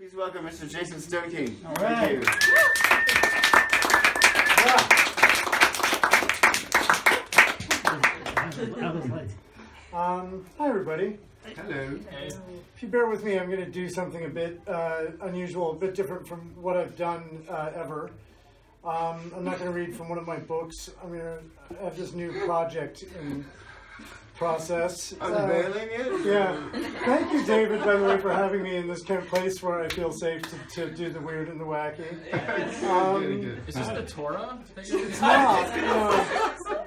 Please welcome Mr. Jason Stoneking. All right. Thank you. Hi, everybody. Hello. If you bear with me, I'm going to do something a bit unusual, a bit different from what I've done ever. I'm not going to read from one of my books. I'm going to have this new project in process. Unveiling it? Yeah. Thank you, David, by the way, for having me in this kind of place where I feel safe to do the weird and the wacky. Really good. Is this the Torah? It's not, no.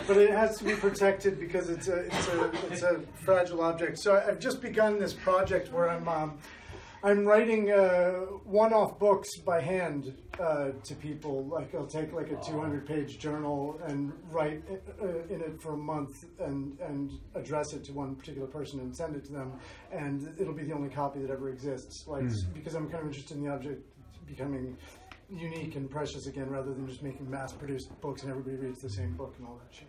But it has to be protected because it's a fragile object. So I've just begun this project where I'm writing one-off books by hand to people. Like I'll take like a 200-page journal and write in it for a month and address it to one particular person and send it to them, and it'll be the only copy that ever exists. Like because I'm kind of interested in the object becoming unique and precious again, rather than just making mass-produced books and everybody reads the same book and all that shit.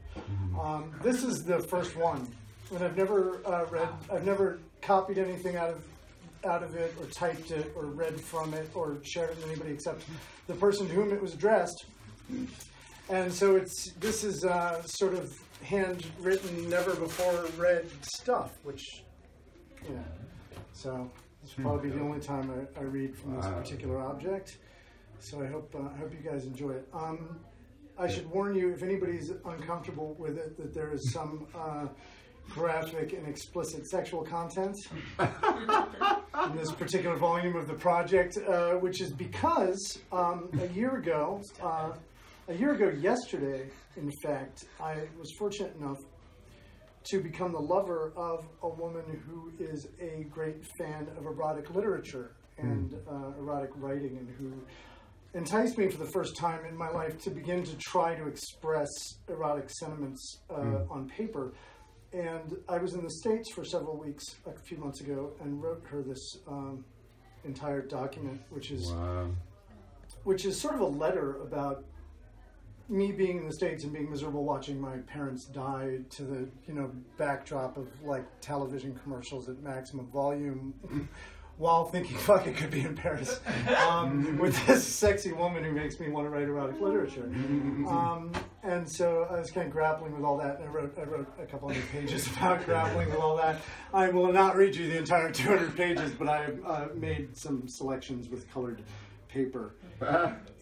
This is the first one, and I've never copied anything out of it, or typed it, or read from it, or shared it with anybody except the person to whom it was addressed. And so this is sort of handwritten, never before read stuff, which, you know, so this will probably be the only time I read from this particular object. So I hope you guys enjoy it. I should warn you, if anybody's uncomfortable with it, that there is some graphic and explicit sexual content in this particular volume of the project, which is because a year ago yesterday, in fact, I was fortunate enough to become the lover of a woman who is a great fan of erotic literature and erotic writing, and who enticed me for the first time in my life to begin to try to express erotic sentiments on paper. And I was in the States for several weeks a few months ago and wrote her this entire document, which is sort of a letter about me being in the States and being miserable watching my parents die to the, backdrop of like television commercials at maximum volume while thinking, fuck, it could be in Paris, with this sexy woman who makes me want to write erotic literature. And so I was kind of grappling with all that, and I wrote a couple hundred pages about grappling with all that. I will not read you the entire 200 pages, but I made some selections with colored paper.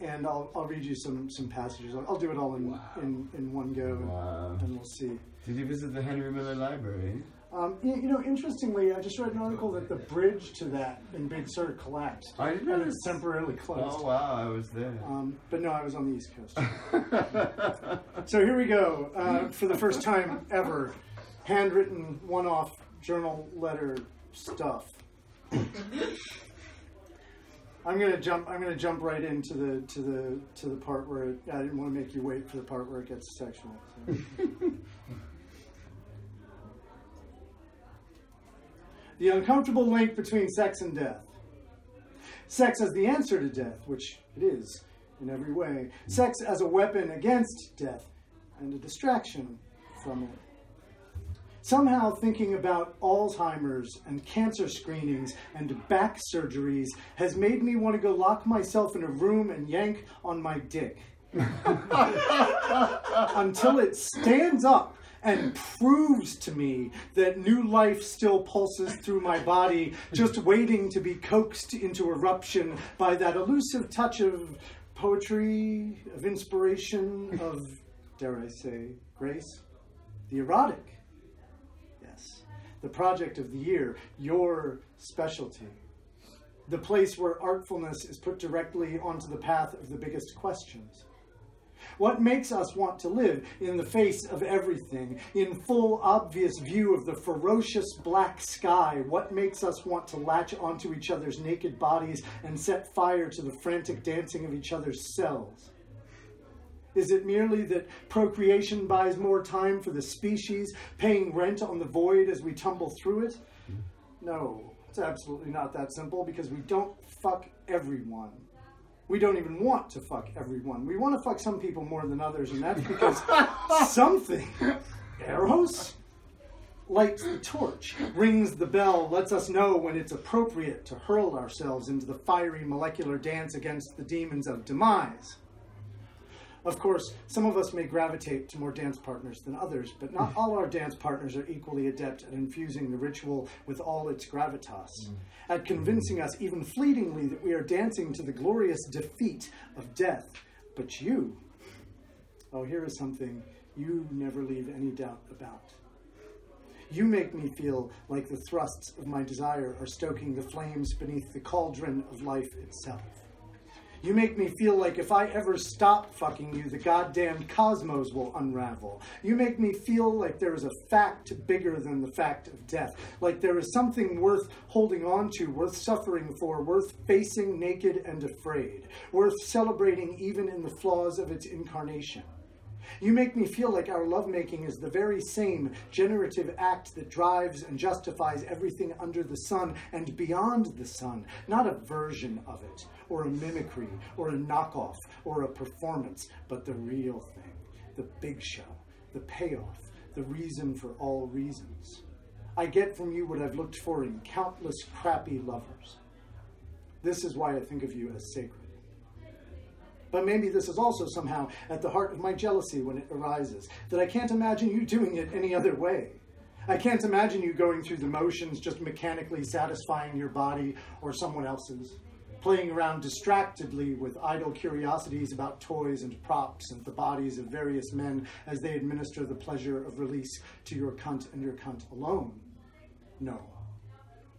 And I'll read you some passages. I'll do it all in one go, and we'll see. Did you visit the Henry Miller Library? Interestingly, I just read an article that the bridge to that in Big Sur collapsed. I didn't know. And it's temporarily closed. Oh, wow, I was there. But no, I was on the East Coast. So here we go. For the first time ever, handwritten one-off journal letter stuff. I'm gonna jump right into the part where I didn't want to make you wait for the part where it gets sexual. So. The uncomfortable link between sex and death. Sex as the answer to death, which it is in every way. Sex as a weapon against death and a distraction from it. Somehow thinking about Alzheimer's and cancer screenings and back surgeries has made me want to go lock myself in a room and yank on my dick. Until it stands up and proves to me that new life still pulses through my body, just waiting to be coaxed into eruption by that elusive touch of poetry, of inspiration, of, dare I say, grace, the erotic. Yes, the project of the year, your specialty. The place where artfulness is put directly onto the path of the biggest questions. What makes us want to live in the face of everything, in full obvious view of the ferocious black sky? What makes us want to latch onto each other's naked bodies and set fire to the frantic dancing of each other's cells? Is it merely that procreation buys more time for the species, paying rent on the void as we tumble through it? No, it's absolutely not that simple, because we don't fuck everyone. We don't even want to fuck everyone. We want to fuck some people more than others, and that's because something, Eros, lights the torch, rings the bell, lets us know when it's appropriate to hurl ourselves into the fiery molecular dance against the demons of demise. Of course, some of us may gravitate to more dance partners than others, but not all our dance partners are equally adept at infusing the ritual with all its gravitas, at convincing us even fleetingly that we are dancing to the glorious defeat of death. But you, oh, here is something you never leave any doubt about. You make me feel like the thrusts of my desire are stoking the flames beneath the cauldron of life itself. You make me feel like if I ever stop fucking you, the goddamned cosmos will unravel. You make me feel like there is a fact bigger than the fact of death, like there is something worth holding on to, worth suffering for, worth facing naked and afraid, worth celebrating even in the flaws of its incarnation. You make me feel like our lovemaking is the very same generative act that drives and justifies everything under the sun and beyond the sun, not a version of it, or a mimicry, or a knockoff, or a performance, but the real thing, the big show, the payoff, the reason for all reasons. I get from you what I've looked for in countless crappy lovers. This is why I think of you as sacred. But maybe this is also somehow at the heart of my jealousy when it arises, that I can't imagine you doing it any other way. I can't imagine you going through the motions, just mechanically satisfying your body or someone else's, playing around distractedly with idle curiosities about toys and props and the bodies of various men as they administer the pleasure of release to your cunt and your cunt alone. No.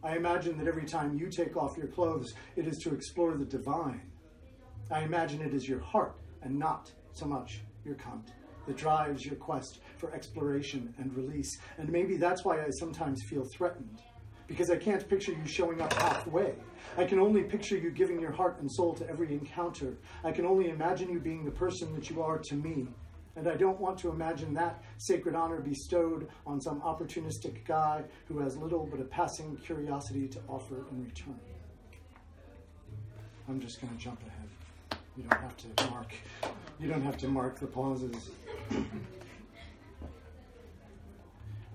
I imagine that every time you take off your clothes, it is to explore the divine. I imagine it is your heart, and not so much your cunt, that drives your quest for exploration and release. And maybe that's why I sometimes feel threatened, because I can't picture you showing up halfway. I can only picture you giving your heart and soul to every encounter. I can only imagine you being the person that you are to me. And I don't want to imagine that sacred honor bestowed on some opportunistic guy who has little but a passing curiosity to offer in return. I'm just going to jump ahead. You don't have to mark the pauses.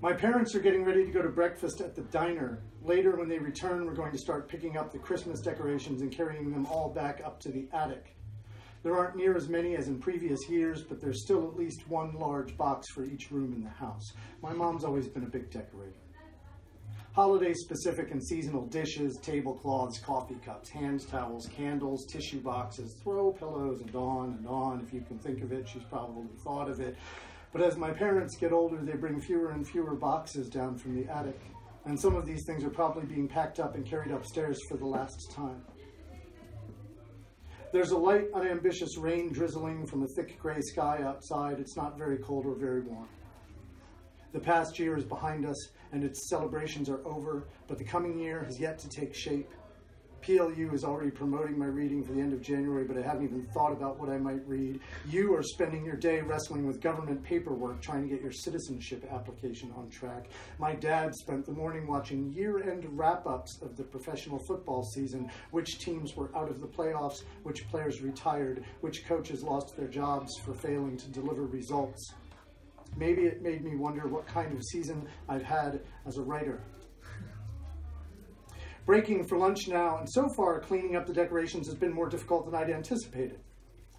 My parents are getting ready to go to breakfast at the diner. Later, when they return, we're going to start picking up the Christmas decorations and carrying them all back up to the attic. There aren't near as many as in previous years, but there's still at least one large box for each room in the house. My mom's always been a big decorator. Holiday-specific and seasonal dishes, tablecloths, coffee cups, hand towels, candles, tissue boxes, throw pillows, and on. If you can think of it, she's probably thought of it. But as my parents get older, they bring fewer and fewer boxes down from the attic. And some of these things are probably being packed up and carried upstairs for the last time. There's a light, unambitious rain drizzling from a thick gray sky outside. It's not very cold or very warm. The past year is behind us, and its celebrations are over, but the coming year has yet to take shape. PLU is already promoting my reading for the end of January, but I haven't even thought about what I might read. You are spending your day wrestling with government paperwork, trying to get your citizenship application on track. My dad spent the morning watching year-end wrap-ups of the professional football season, which teams were out of the playoffs, which players retired, which coaches lost their jobs for failing to deliver results. Maybe it made me wonder what kind of season I've had as a writer. Breaking for lunch now, and so far cleaning up the decorations has been more difficult than I'd anticipated.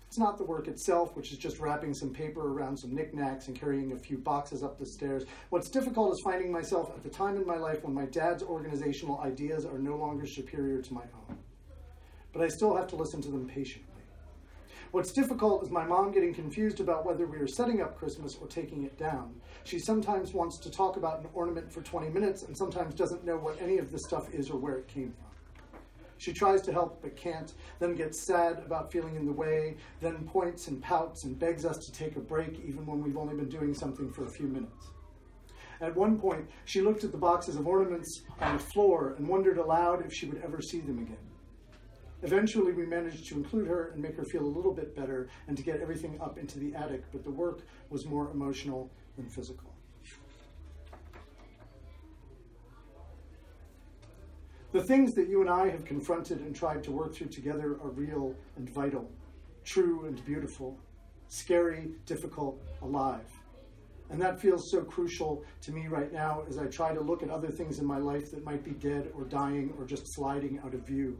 It's not the work itself, which is just wrapping some paper around some knickknacks and carrying a few boxes up the stairs. What's difficult is finding myself at the time in my life when my dad's organizational ideas are no longer superior to my own. But I still have to listen to them patiently. What's difficult is my mom getting confused about whether we are setting up Christmas or taking it down. She sometimes wants to talk about an ornament for 20 minutes and sometimes doesn't know what any of the stuff is or where it came from. She tries to help but can't, then gets sad about feeling in the way, then points and pouts and begs us to take a break even when we've only been doing something for a few minutes. At one point, she looked at the boxes of ornaments on the floor and wondered aloud if she would ever see them again. Eventually, we managed to include her and make her feel a little bit better and to get everything up into the attic, but the work was more emotional than physical. The things that you and I have confronted and tried to work through together are real and vital, true and beautiful, scary, difficult, alive. And that feels so crucial to me right now as I try to look at other things in my life that might be dead or dying or just sliding out of view.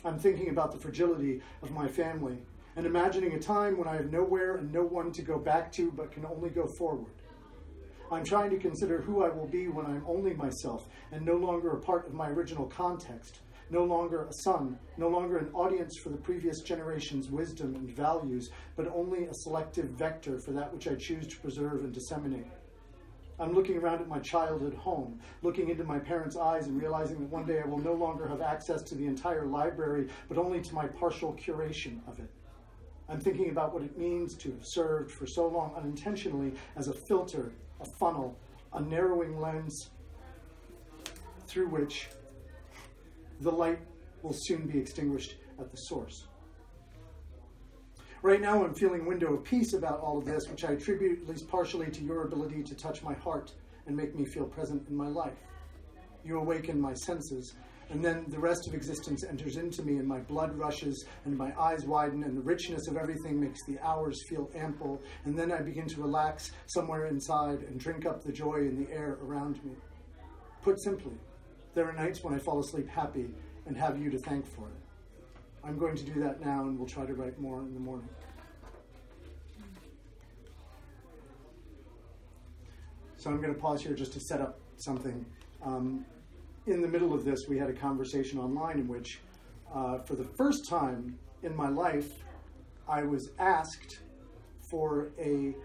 I'm thinking about the fragility of my family and imagining a time when I have nowhere and no one to go back to but can only go forward. I'm trying to consider who I will be when I'm only myself and no longer a part of my original context, no longer a son, no longer an audience for the previous generation's wisdom and values, but only a selective vector for that which I choose to preserve and disseminate. I'm looking around at my childhood home, looking into my parents' eyes and realizing that one day I will no longer have access to the entire library, but only to my partial curation of it. I'm thinking about what it means to have served for so long unintentionally as a filter, a funnel, a narrowing lens through which the light will soon be extinguished at the source. Right now I'm feeling window of peace about all of this, which I attribute at least partially to your ability to touch my heart and make me feel present in my life. You awaken my senses, and then the rest of existence enters into me and my blood rushes and my eyes widen and the richness of everything makes the hours feel ample, and then I begin to relax somewhere inside and drink up the joy in the air around me. Put simply, there are nights when I fall asleep happy and have you to thank for it. I'm going to do that now and we'll try to write more in the morning. So I'm going to pause here just to set up something. In the middle of this, we had a conversation online in which, for the first time in my life, I was asked for a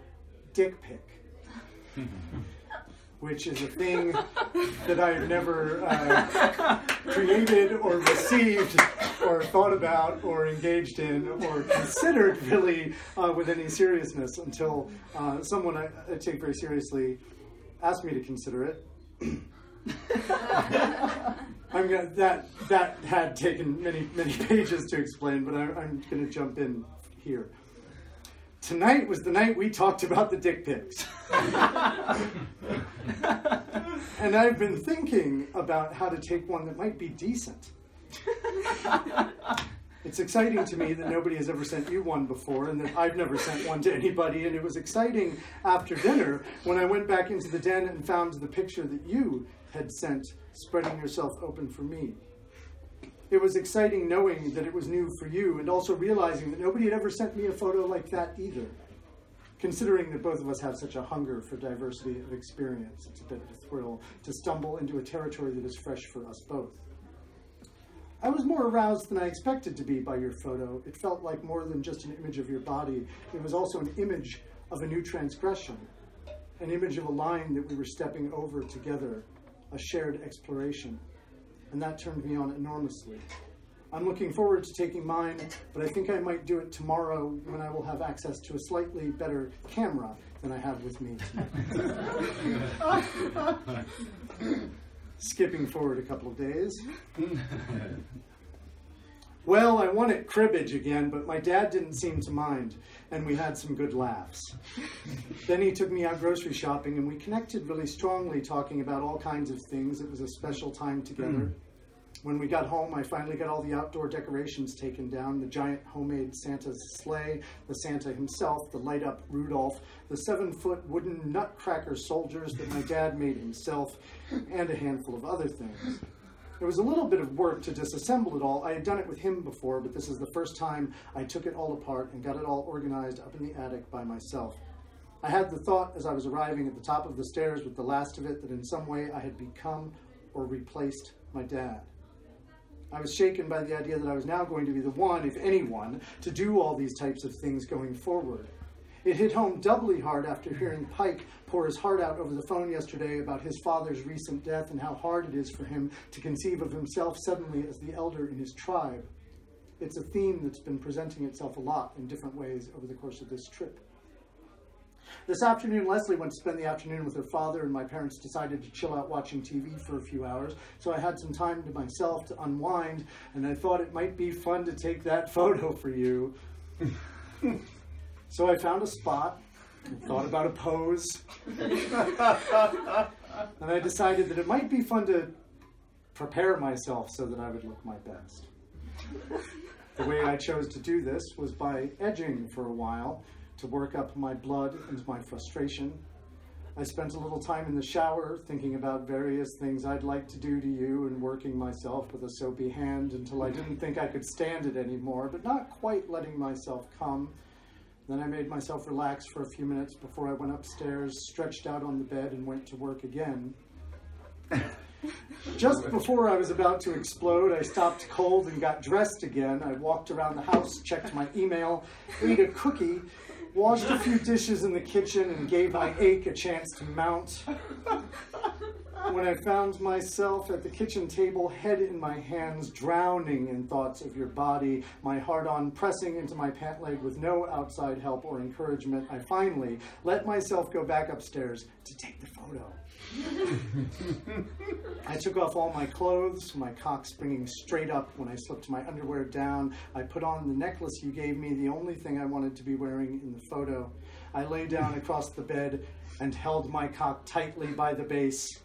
dick pic, which is a thing that I have never created or received or thought about or engaged in or considered really with any seriousness until someone I take very seriously asked me to consider it. That had taken many pages to explain, but I'm going to jump in here. Tonight was the night we talked about the dick pics. And I've been thinking about how to take one that might be decent. It's exciting to me that nobody has ever sent you one before and that I've never sent one to anybody. And it was exciting after dinner when I went back into the den and found the picture that you had sent, spreading yourself open for me. It was exciting knowing that it was new for you and also realizing that nobody had ever sent me a photo like that either. Considering that both of us have such a hunger for diversity of experience, it's a bit of a thrill to stumble into a territory that is fresh for us both. I was more aroused than I expected to be by your photo. It felt like more than just an image of your body. It was also an image of a new transgression, an image of a line that we were stepping over together, a shared exploration. And that turned me on enormously. I'm looking forward to taking mine, but I think I might do it tomorrow when I will have access to a slightly better camera than I have with me tonight. Skipping forward a couple of days. Well, I won at cribbage again, but my dad didn't seem to mind, and we had some good laughs. Then he took me out grocery shopping, and we connected really strongly, talking about all kinds of things. It was a special time together. When we got home, I finally got all the outdoor decorations taken down, the giant homemade Santa's sleigh, the Santa himself, the light-up Rudolph, the 7-foot wooden nutcracker soldiers that my dad made himself, and a handful of other things. It was a little bit of work to disassemble it all. I had done it with him before, but this is the first time I took it all apart and got it all organized up in the attic by myself. I had the thought as I was arriving at the top of the stairs with the last of it that in some way I had become or replaced my dad. I was shaken by the idea that I was now going to be the one, if anyone, to do all these types of things going forward. It hit home doubly hard after hearing Pike pour his heart out over the phone yesterday about his father's recent death and how hard it is for him to conceive of himself suddenly as the elder in his tribe. It's a theme that's been presenting itself a lot in different ways over the course of this trip. This afternoon, Leslie went to spend the afternoon with her father, and my parents decided to chill out watching TV for a few hours, so I had some time to myself to unwind, and I thought it might be fun to take that photo for you. So I found a spot, and thought about a pose, and I decided that it might be fun to prepare myself so that I would look my best. The way I chose to do this was by edging for a while, to work up my blood and my frustration, I spent a little time in the shower thinking about various things I'd like to do to you and working myself with a soapy hand until I didn't think I could stand it anymore, but not quite letting myself come. Then I made myself relax for a few minutes before I went upstairs, stretched out on the bed, and went to work again. Just before I was about to explode, I stopped cold and got dressed again. I walked around the house, checked my email, ate a cookie, washed a few dishes in the kitchen, and gave my ache a chance to mount. When I found myself at the kitchen table, head in my hands, drowning in thoughts of your body, my heart-on pressing into my pant leg with no outside help or encouragement, I finally let myself go back upstairs to take the photo. I took off all my clothes, my cock springing straight up when I slipped my underwear down. I put on the necklace you gave me, the only thing I wanted to be wearing in the photo. I lay down across the bed and held my cock tightly by the base,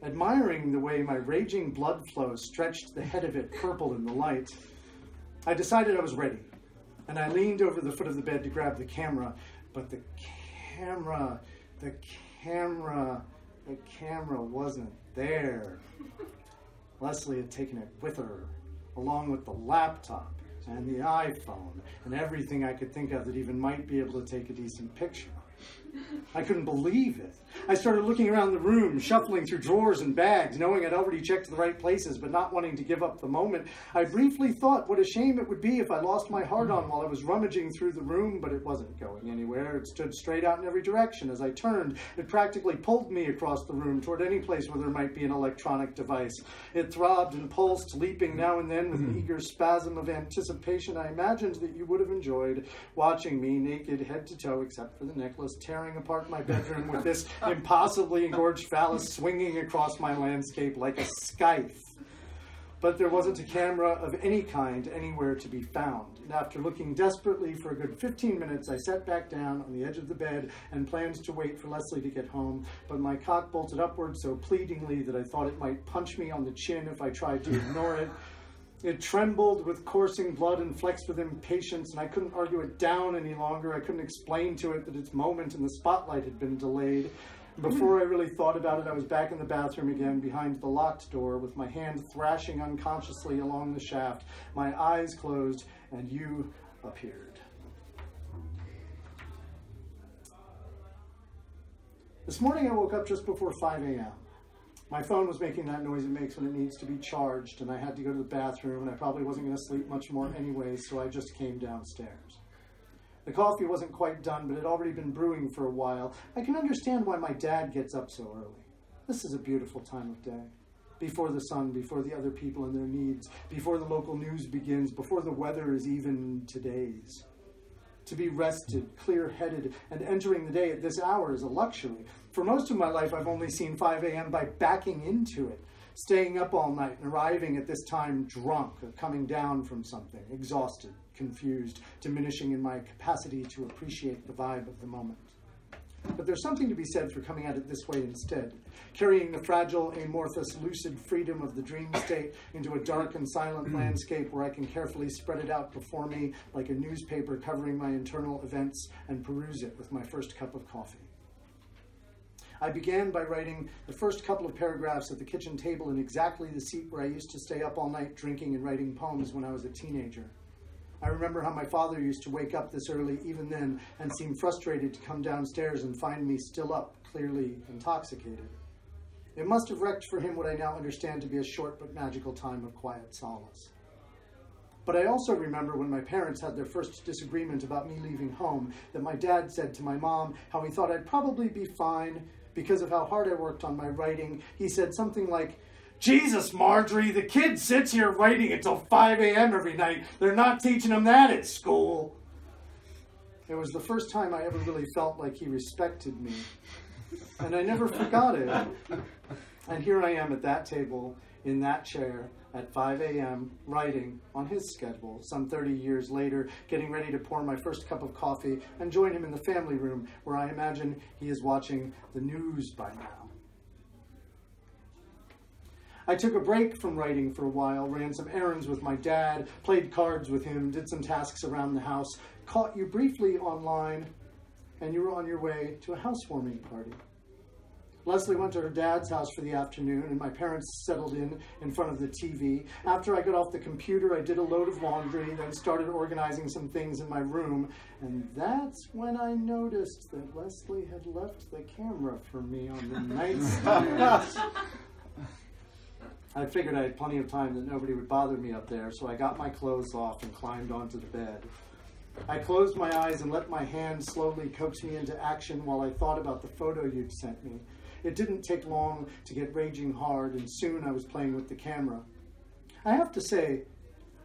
admiring the way my raging blood flow stretched the head of it purple in the light. I decided I was ready, and I leaned over the foot of the bed to grab the camera, but the camera wasn't there. Leslie had taken it with her, along with the laptop and the iPhone and everything I could think of that even might be able to take a decent picture. I couldn't believe it. I started looking around the room, shuffling through drawers and bags, knowing I'd already checked the right places, but not wanting to give up the moment. I briefly thought what a shame it would be if I lost my heart-on while I was rummaging through the room, but it wasn't going anywhere. It stood straight out in every direction. As I turned, it practically pulled me across the room toward any place where there might be an electronic device. It throbbed and pulsed, leaping now and then with an eager spasm of anticipation. I imagined that you would have enjoyed watching me naked head to toe, except for the necklace, tearing apart my bedroom with this impossibly engorged phallus swinging across my landscape like a scythe. But there wasn't a camera of any kind anywhere to be found. And after looking desperately for a good 15 minutes, I sat back down on the edge of the bed and planned to wait for Leslie to get home. But my cock bolted upward so pleadingly that I thought it might punch me on the chin if I tried to ignore it. It trembled with coursing blood and flexed with impatience, and I couldn't argue it down any longer. I couldn't explain to it that its moment in the spotlight had been delayed. Before I really thought about it, I was back in the bathroom again, behind the locked door, with my hand thrashing unconsciously along the shaft, my eyes closed, and you appeared. This morning I woke up just before 5 a.m. My phone was making that noise it makes when it needs to be charged, and I had to go to the bathroom, and I probably wasn't going to sleep much more anyway, so I just came downstairs. The coffee wasn't quite done, but it had already been brewing for a while. I can understand why my dad gets up so early. This is a beautiful time of day. Before the sun, before the other people and their needs, before the local news begins, before the weather is even today's. To be rested, clear-headed, and entering the day at this hour is a luxury. For most of my life, I've only seen 5 a.m. by backing into it, staying up all night and arriving at this time drunk or coming down from something, exhausted, confused, diminishing in my capacity to appreciate the vibe of the moment. But there's something to be said for coming at it this way instead, carrying the fragile, amorphous, lucid freedom of the dream state into a dark and silent landscape where I can carefully spread it out before me like a newspaper covering my internal events and peruse it with my first cup of coffee. I began by writing the first couple of paragraphs at the kitchen table in exactly the seat where I used to stay up all night drinking and writing poems when I was a teenager. I remember how my father used to wake up this early even then and seem frustrated to come downstairs and find me still up, clearly intoxicated. It must have wrecked for him what I now understand to be a short but magical time of quiet solace. But I also remember when my parents had their first disagreement about me leaving home, that my dad said to my mom how he thought I'd probably be fine because of how hard I worked on my writing. He said something like, "Jesus, Marjorie, the kid sits here writing until 5 a.m. every night. They're not teaching him that at school." It was the first time I ever really felt like he respected me. And I never forgot it. And here I am at that table, in that chair, at 5 a.m., writing on his schedule, some 30 years later, getting ready to pour my first cup of coffee and join him in the family room, where I imagine he is watching the news by now. I took a break from writing for a while, ran some errands with my dad, played cards with him, did some tasks around the house, caught you briefly online, and you were on your way to a housewarming party. Leslie went to her dad's house for the afternoon, and my parents settled in front of the TV. After I got off the computer, I did a load of laundry, then started organizing some things in my room, and that's when I noticed that Leslie had left the camera for me on the nightstand. I figured I had plenty of time that nobody would bother me up there, so I got my clothes off and climbed onto the bed. I closed my eyes and let my hand slowly coax me into action while I thought about the photo you'd sent me. It didn't take long to get raging hard, and soon I was playing with the camera. I have to say,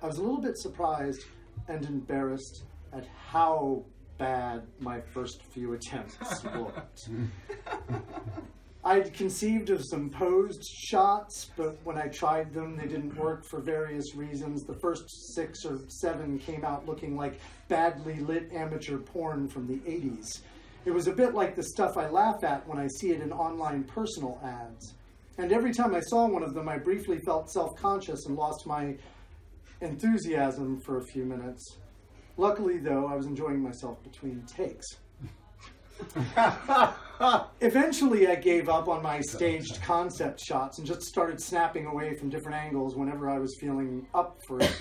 I was a little bit surprised and embarrassed at how bad my first few attempts looked. I'd conceived of some posed shots, but when I tried them, they didn't work for various reasons. The first 6 or 7 came out looking like badly lit amateur porn from the 80s. It was a bit like the stuff I laugh at when I see it in online personal ads. And every time I saw one of them, I briefly felt self-conscious and lost my enthusiasm for a few minutes. Luckily, though, I was enjoying myself between takes. Eventually, I gave up on my staged concept shots and just started snapping away from different angles whenever I was feeling up for it.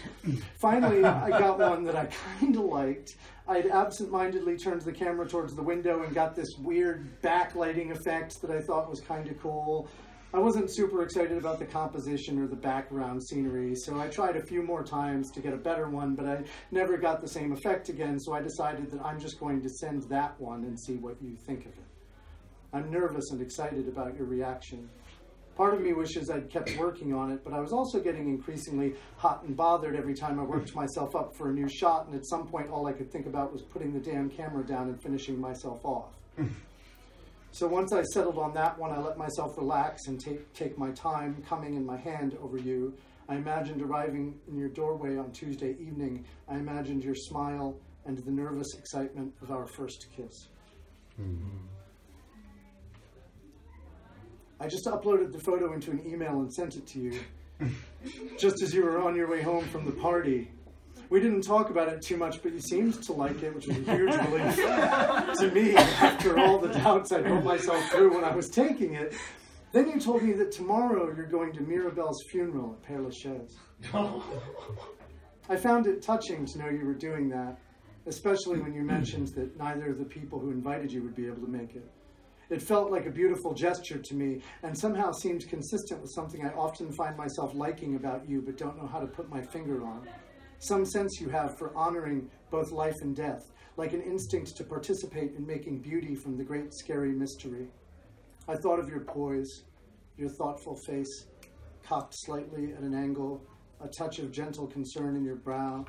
Finally, I got one that I kind of liked. I'd absent-mindedly turned the camera towards the window and got this weird backlighting effect that I thought was kind of cool. I wasn't super excited about the composition or the background scenery, so I tried a few more times to get a better one, but I never got the same effect again, so I decided that I'm just going to send that one and see what you think of it. I'm nervous and excited about your reaction. Part of me wishes I'd kept working on it, but I was also getting increasingly hot and bothered every time I worked myself up for a new shot, and at some point all I could think about was putting the damn camera down and finishing myself off. So once I settled on that one, I let myself relax and take my time coming in my hand over you. I imagined arriving in your doorway on Tuesday evening. I imagined your smile and the nervous excitement of our first kiss. Mm-hmm. I just uploaded the photo into an email and sent it to you, just as you were on your way home from the party. We didn't talk about it too much, but you seemed to like it, which was a huge relief to me after all the doubts I put myself through when I was taking it. Then you told me that tomorrow you're going to Mirabelle's funeral at Père Lachaise. I found it touching to know you were doing that, especially when you mentioned that neither of the people who invited you would be able to make it. It felt like a beautiful gesture to me and somehow seemed consistent with something I often find myself liking about you but don't know how to put my finger on. Some sense you have for honoring both life and death, like an instinct to participate in making beauty from the great scary mystery. I thought of your poise, your thoughtful face, cocked slightly at an angle, a touch of gentle concern in your brow.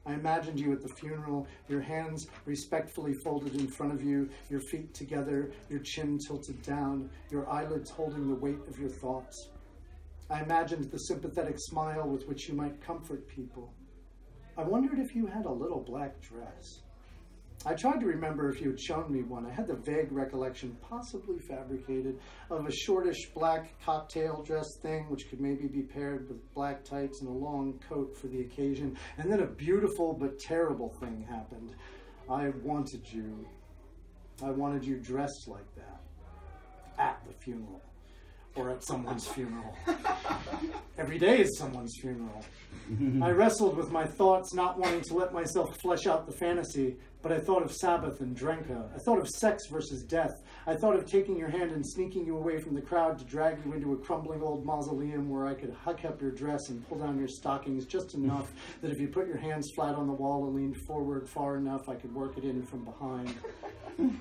I imagined you at the funeral, your hands respectfully folded in front of you, your feet together, your chin tilted down, your eyelids holding the weight of your thoughts. I imagined the sympathetic smile with which you might comfort people. I wondered if you had a little black dress. I tried to remember if you had shown me one. I had the vague recollection, possibly fabricated, of a shortish black cocktail dress thing, which could maybe be paired with black tights and a long coat for the occasion. And then a beautiful but terrible thing happened. I wanted you dressed like that at the funeral. Or at someone's funeral. Every day is someone's funeral. I wrestled with my thoughts, not wanting to let myself flesh out the fantasy, but I thought of Sabbath and Drenka. I thought of sex versus death. I thought of taking your hand and sneaking you away from the crowd to drag you into a crumbling old mausoleum where I could huck up your dress and pull down your stockings just enough that if you put your hands flat on the wall and leaned forward far enough, I could work it in from behind.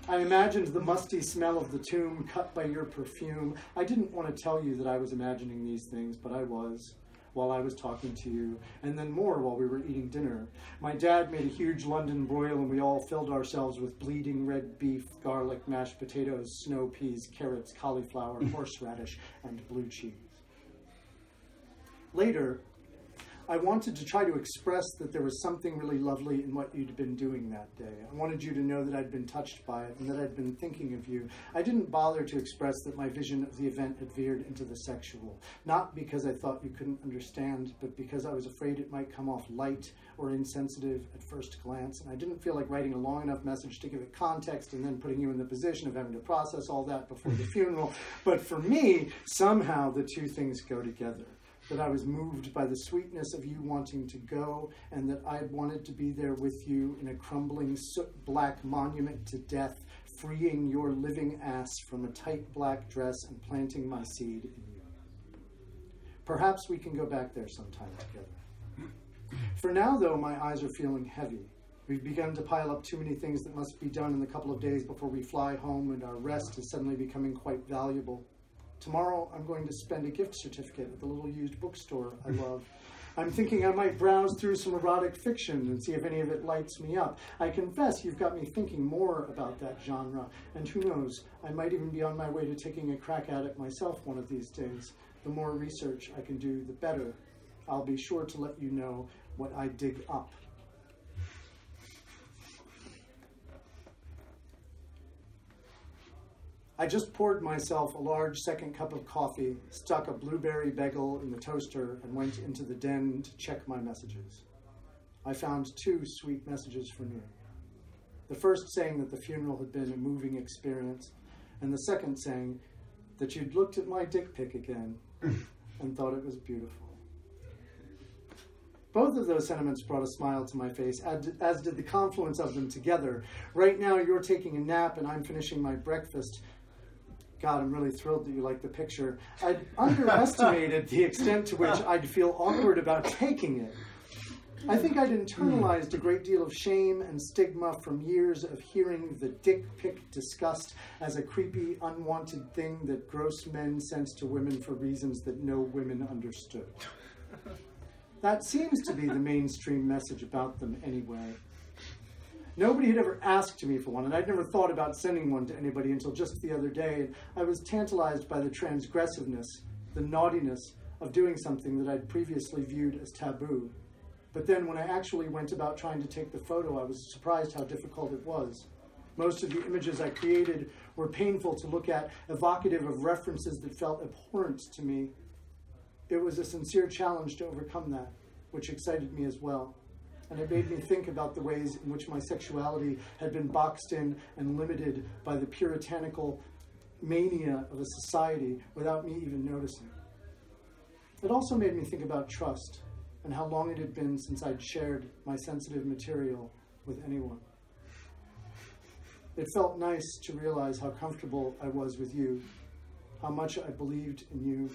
I imagined the musty smell of the tomb cut by your perfume. I didn't want to tell you that I was imagining these things, but I was, while I was talking to you, and then more while we were eating dinner. My dad made a huge London broil, and we all filled ourselves with bleeding red beef, garlic, mashed potatoes, snow peas, carrots, cauliflower, horseradish, and blue cheese. Later, I wanted to try to express that there was something really lovely in what you'd been doing that day. I wanted you to know that I'd been touched by it and that I'd been thinking of you. I didn't bother to express that my vision of the event had veered into the sexual, not because I thought you couldn't understand, but because I was afraid it might come off light or insensitive at first glance, and I didn't feel like writing a long enough message to give it context and then putting you in the position of having to process all that before the funeral. But for me, somehow the two things go together. That I was moved by the sweetness of you wanting to go, and that I wanted to be there with you in a crumbling soot-black monument to death, freeing your living ass from a tight black dress and planting my seed in you. Perhaps we can go back there sometime together. For now, though, my eyes are feeling heavy. We've begun to pile up too many things that must be done in the couple of days before we fly home, and our rest is suddenly becoming quite valuable. Tomorrow, I'm going to spend a gift certificate at the little used bookstore I love. I'm thinking I might browse through some erotic fiction and see if any of it lights me up. I confess you've got me thinking more about that genre, and who knows, I might even be on my way to taking a crack at it myself one of these days. The more research I can do, the better. I'll be sure to let you know what I dig up. I just poured myself a large second cup of coffee, stuck a blueberry bagel in the toaster, and went into the den to check my messages. I found 2 sweet messages from you. The first saying that the funeral had been a moving experience, and the second saying that you'd looked at my dick pic again and thought it was beautiful. Both of those sentiments brought a smile to my face, as did the confluence of them together. Right now, you're taking a nap and I'm finishing my breakfast. God, I'm really thrilled that you like the picture. I'd underestimated the extent to which I'd feel awkward about taking it. I think I'd internalized a great deal of shame and stigma from years of hearing the dick pic discussed as a creepy, unwanted thing that gross men sent to women for reasons that no women understood. That seems to be the mainstream message about them anyway. Nobody had ever asked me for one, and I'd never thought about sending one to anybody until just the other day. And I was tantalized by the transgressiveness, the naughtiness of doing something that I'd previously viewed as taboo. But then when I actually went about trying to take the photo, I was surprised how difficult it was. Most of the images I created were painful to look at, evocative of references that felt abhorrent to me. It was a sincere challenge to overcome that, which excited me as well. And it made me think about the ways in which my sexuality had been boxed in and limited by the puritanical mania of a society without me even noticing. It also made me think about trust and how long it had been since I'd shared my sensitive material with anyone. It felt nice to realize how comfortable I was with you, how much I believed in you,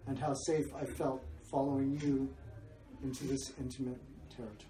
and how safe I felt following you into this intimate territory.